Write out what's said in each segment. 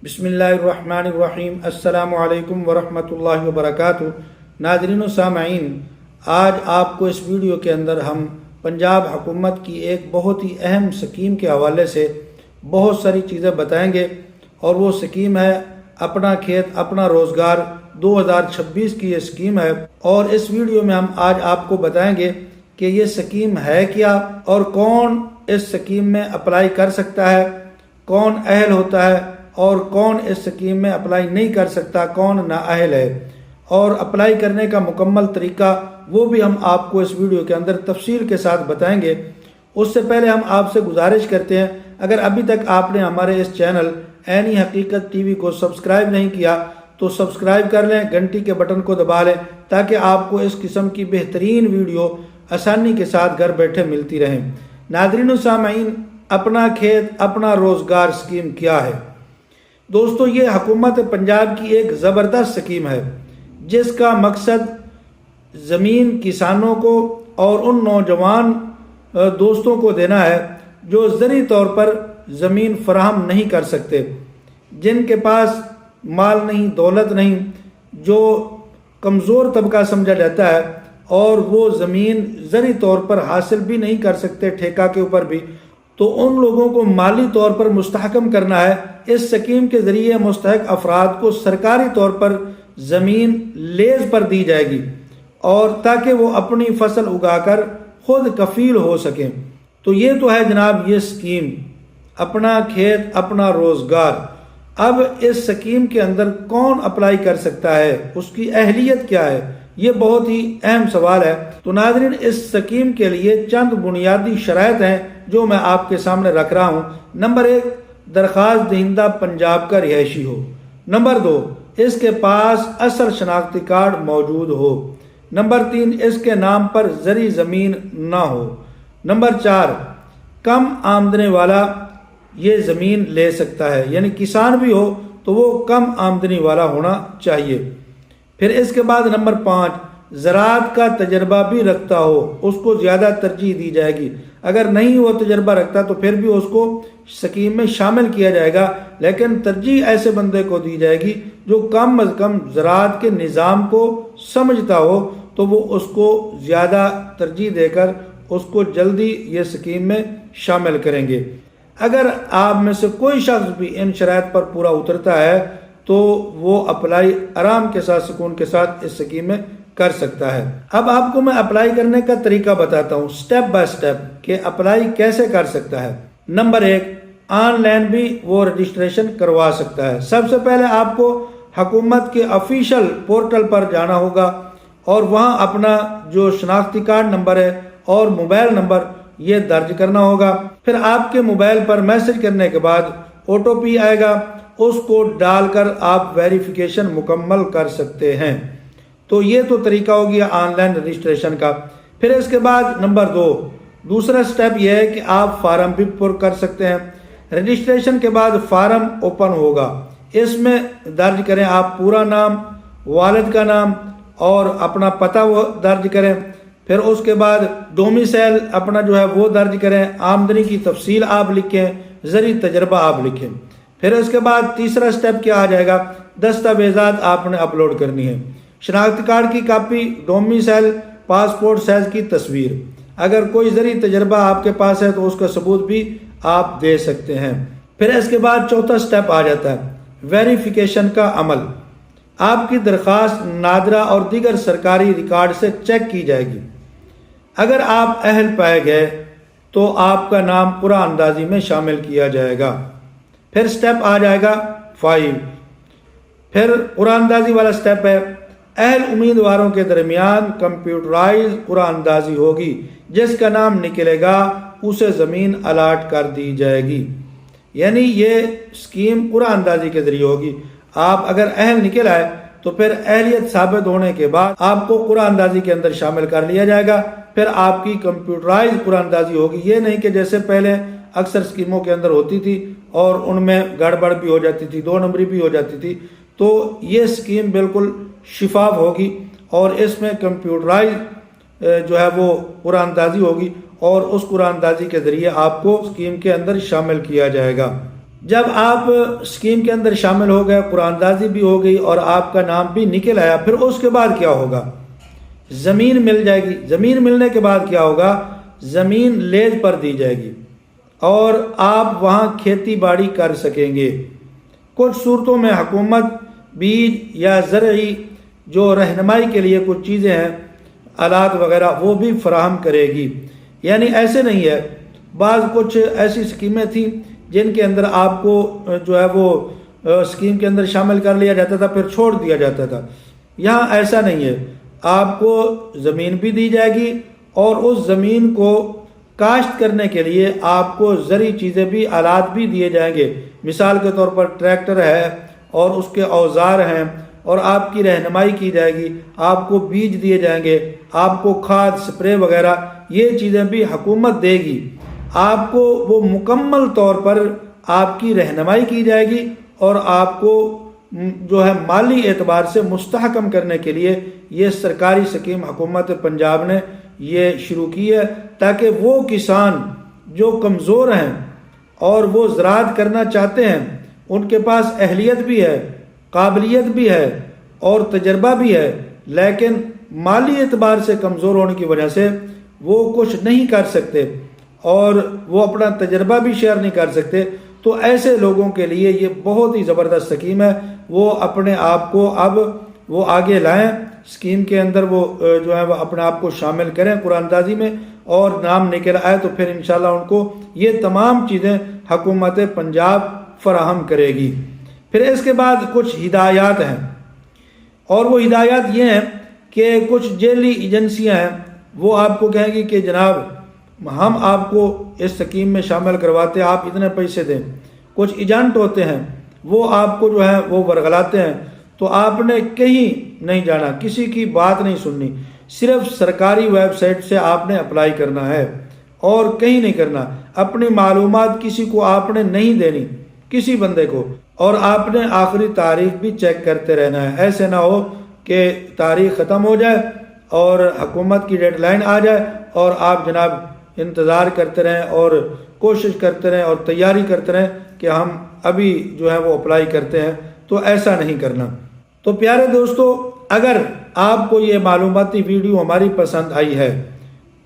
بسم اللہ الرحمن الرحیم۔ السلام علیکم ورحمۃ اللہ وبرکاتہ۔ ناظرین و سامعین، آج آپ کو اس ویڈیو کے اندر ہم پنجاب حکومت کی ایک بہت ہی اہم سکیم کے حوالے سے بہت ساری چیزیں بتائیں گے، اور وہ سکیم ہے اپنا کھیت اپنا روزگار 2026 کی یہ سکیم ہے۔ اور اس ویڈیو میں ہم آج آپ کو بتائیں گے کہ یہ سکیم ہے کیا، اور کون اس سکیم میں اپلائی کر سکتا ہے، کون اہل ہوتا ہے اور کون اس سکیم میں اپلائی نہیں کر سکتا، کون نااہل ہے، اور اپلائی کرنے کا مکمل طریقہ وہ بھی ہم آپ کو اس ویڈیو کے اندر تفصیل کے ساتھ بتائیں گے۔ اس سے پہلے ہم آپ سے گزارش کرتے ہیں، اگر ابھی تک آپ نے ہمارے اس چینل عینی حقیقت ٹی وی کو سبسکرائب نہیں کیا تو سبسکرائب کر لیں، گھنٹی کے بٹن کو دبا لیں تاکہ آپ کو اس قسم کی بہترین ویڈیو آسانی کے ساتھ گھر بیٹھے ملتی رہیں۔ ناظرین و سامعین، اپنا کھیت اپنا روزگار سکیم کیا ہے؟ دوستو، یہ حکومت پنجاب کی ایک زبردست سکیم ہے جس کا مقصد زمین کسانوں کو اور ان نوجوان دوستوں کو دینا ہے جو زرعی طور پر زمین فراہم نہیں کر سکتے، جن کے پاس مال نہیں، دولت نہیں، جو کمزور طبقہ سمجھا جاتا ہے اور وہ زمین زرعی طور پر حاصل بھی نہیں کر سکتے ٹھیکہ کے اوپر بھی، تو ان لوگوں کو مالی طور پر مستحکم کرنا ہے۔ اس سکیم کے ذریعے مستحق افراد کو سرکاری طور پر زمین لیز پر دی جائے گی، اور تاکہ وہ اپنی فصل اگا کر خود کفیل ہو سکیں۔ تو یہ تو ہے جناب یہ سکیم اپنا کھیت اپنا روزگار۔ اب اس سکیم کے اندر کون اپلائی کر سکتا ہے، اس کی اہلیت کیا ہے، یہ بہت ہی اہم سوال ہے۔ تو ناظرین، اس سکیم کے لیے چند بنیادی شرائط ہیں جو میں آپ کے سامنے رکھ رہا ہوں۔ نمبر 1، درخواست دہندہ پنجاب کا رہائشی ہو۔ نمبر 2، اس کے پاس اصل شناختی کارڈ موجود ہو۔ نمبر 3، اس کے نام پر زرعی زمین نہ ہو۔ نمبر 4، کم آمدنی والا یہ زمین لے سکتا ہے، یعنی کسان بھی ہو تو وہ کم آمدنی والا ہونا چاہیے۔ پھر اس کے بعد نمبر 5، زراعت کا تجربہ بھی رکھتا ہو، اس کو زیادہ ترجیح دی جائے گی۔ اگر نہیں وہ تجربہ رکھتا تو پھر بھی اس کو سکیم میں شامل کیا جائے گا، لیکن ترجیح ایسے بندے کو دی جائے گی جو کم از کم زراعت کے نظام کو سمجھتا ہو، تو وہ اس کو زیادہ ترجیح دے کر اس کو جلدی یہ سکیم میں شامل کریں گے۔ اگر آپ میں سے کوئی شخص بھی ان شرائط پر پورا اترتا ہے تو وہ اپلائی آرام کے ساتھ سکون کے ساتھ اس سکیم میں کر سکتا ہے۔ اب آپ کو میں اپلائی کرنے کا طریقہ بتاتا ہوں سٹیپ بائی سٹیپ کہ اپلائی کیسے کر سکتا ہے۔ نمبر 1، آن لائن بھی وہ رجسٹریشن کروا سکتا ہے۔ سب سے پہلے آپ کو حکومت کے آفیشیل پورٹل پر جانا ہوگا اور وہاں اپنا جو شناختی کارڈ نمبر ہے اور موبائل نمبر یہ درج کرنا ہوگا۔ پھر آپ کے موبائل پر میسج کرنے کے بعد OTP آئے گا، اس کو ڈال کر آپ ویریفیکیشن مکمل کر سکتے ہیں۔ تو یہ تو طریقہ ہو گیا آن لائن رجسٹریشن کا۔ پھر اس کے بعد نمبر 2، دوسرا سٹیپ یہ ہے کہ آپ فارم بھی پر کر سکتے ہیں۔ رجسٹریشن کے بعد فارم اوپن ہوگا، اس میں درج کریں آپ پورا نام، والد کا نام اور اپنا پتہ وہ درج کریں۔ پھر اس کے بعد ڈومیسائل اپنا جو ہے وہ درج کریں، آمدنی کی تفصیل آپ لکھیں، زرعی تجربہ آپ لکھیں۔ پھر اس کے بعد تیسرا سٹیپ کیا آ جائے گا، دستاویزات آپ نے اپلوڈ کرنی ہے۔ شناختی کارڈ کی کاپی، ڈومیسائل، پاسپورٹ سائز کی تصویر۔ اگر کوئی زرعی تجربہ آپ کے پاس ہے تو اس کا ثبوت بھی آپ دے سکتے ہیں۔ پھر اس کے بعد چوتھا سٹیپ آ جاتا ہے ویریفیکیشن کا عمل۔ آپ کی درخواست نادرا اور دیگر سرکاری ریکارڈ سے چیک کی جائے گی۔ اگر آپ اہل پائے گئے تو آپ کا نام پورا اندازی میں شامل کیا جائے گا۔ پھر سٹیپ آ جائے گا 5، پھر قرآن اندازی والا سٹیپ ہے۔ اہل امیدواروں کے درمیان کمپیوٹرائز قرآن اندازی ہوگی، جس کا نام نکلے گا اسے زمین الاٹ کر دی جائے گی۔ یعنی یہ سکیم قرآن اندازی کے ذریعے ہوگی۔ آپ اگر اہل نکل آئے تو پھر اہلیت ثابت ہونے کے بعد آپ کو قرآن اندازی کے اندر شامل کر لیا جائے گا۔ پھر آپ کی کمپیوٹرائز قرآن اندازی ہوگی، یہ نہیں کہ جیسے پہلے اکثر سکیموں کے اندر ہوتی تھی اور ان میں گڑبڑ بھی ہو جاتی تھی، 2 نمبری بھی ہو جاتی تھی۔ تو یہ سکیم بالکل شفاف ہوگی اور اس میں کمپیوٹرائز جو ہے وہ قرآن اندازی ہوگی، اور اس قرآن اندازی کے ذریعے آپ کو سکیم کے اندر شامل کیا جائے گا۔ جب آپ اسکیم کے اندر شامل ہو گئے، قرآن اندازی بھی ہو گئی اور آپ کا نام بھی نکل آیا، پھر اس کے بعد کیا ہوگا؟ زمین مل جائے گی۔ زمین ملنے کے بعد کیا ہوگا؟ زمین لیز پر دی جائے گی اور آپ وہاں کھیتی باڑی کر سکیں گے۔ کچھ صورتوں میں حکومت بیج یا زرعی جو رہنمائی کے لیے کچھ چیزیں ہیں، آلات وغیرہ، وہ بھی فراہم کرے گی۔ یعنی ایسے نہیں ہے، بعض کچھ ایسی اسکیمیں تھیں جن کے اندر آپ کو جو ہے وہ اسکیم کے اندر شامل کر لیا جاتا تھا، پھر چھوڑ دیا جاتا تھا۔ یہاں ایسا نہیں ہے، آپ کو زمین بھی دی جائے گی اور اس زمین کو کاشت کرنے کے لیے آپ کو زرعی چیزیں بھی، آلات بھی دیے جائیں گے۔ مثال کے طور پر ٹریکٹر ہے اور اس کے اوزار ہیں، اور آپ کی رہنمائی کی جائے گی، آپ کو بیج دیے جائیں گے، آپ کو کھاد، سپرے وغیرہ یہ چیزیں بھی حکومت دے گی۔ آپ کو وہ مکمل طور پر آپ کی رہنمائی کی جائے گی اور آپ کو جو ہے مالی اعتبار سے مستحکم کرنے کے لیے یہ سرکاری سکیم حکومت پنجاب نے یہ شروع کی ہے، تاکہ وہ کسان جو کمزور ہیں اور وہ زراعت کرنا چاہتے ہیں، ان کے پاس اہلیت بھی ہے، قابلیت بھی ہے اور تجربہ بھی ہے، لیکن مالی اعتبار سے کمزور ہونے کی وجہ سے وہ کچھ نہیں کر سکتے اور وہ اپنا تجربہ بھی شیئر نہیں کر سکتے، تو ایسے لوگوں کے لیے یہ بہت ہی زبردست سکیم ہے۔ وہ اپنے آپ کو اب وہ آگے لائیں، سکیم کے اندر وہ جو ہے وہ اپنے آپ کو شامل کریں قرآن اندازی میں، اور نام نکل آئے تو پھر انشاءاللہ ان کو یہ تمام چیزیں حکومت پنجاب فراہم کرے گی۔ پھر اس کے بعد کچھ ہدایات ہیں، اور وہ ہدایات یہ ہیں کہ کچھ ذیلی ایجنسیاں ہیں، وہ آپ کو کہیں گی کہ جناب ہم آپ کو اس سکیم میں شامل کرواتے ہیں، آپ اتنے پیسے دیں۔ کچھ ایجنٹ ہوتے ہیں، وہ آپ کو جو ہے وہ ورغلاتے ہیں، تو آپ نے کہیں نہیں جانا، کسی کی بات نہیں سننی، صرف سرکاری ویب سائٹ سے آپ نے اپلائی کرنا ہے اور کہیں نہیں کرنا۔ اپنی معلومات کسی کو آپ نے نہیں دینی، کسی بندے کو، اور آپ نے آخری تاریخ بھی چیک کرتے رہنا ہے۔ ایسے نہ ہو کہ تاریخ ختم ہو جائے اور حکومت کی ڈیڈ لائن آ جائے اور آپ جناب انتظار کرتے رہیں اور کوشش کرتے رہیں اور تیاری کرتے رہیں کہ ہم ابھی جو ہے وہ اپلائی کرتے ہیں، تو ایسا نہیں کرنا۔ تو پیارے دوستو، اگر آپ کو یہ معلوماتی ویڈیو ہماری پسند آئی ہے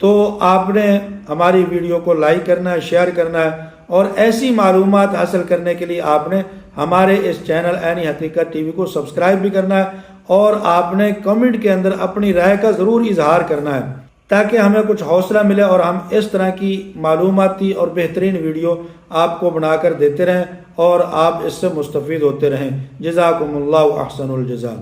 تو آپ نے ہماری ویڈیو کو لائک کرنا ہے، شیئر کرنا ہے، اور ایسی معلومات حاصل کرنے کے لیے آپ نے ہمارے اس چینل عین حقیقت ٹی وی کو سبسکرائب بھی کرنا ہے، اور آپ نے کمنٹ کے اندر اپنی رائے کا ضرور اظہار کرنا ہے، تاکہ ہمیں کچھ حوصلہ ملے اور ہم اس طرح کی معلوماتی اور بہترین ویڈیو آپ کو بنا کر دیتے رہیں اور آپ اس سے مستفید ہوتے رہیں۔ جزاکم اللہ احسن الجزاء۔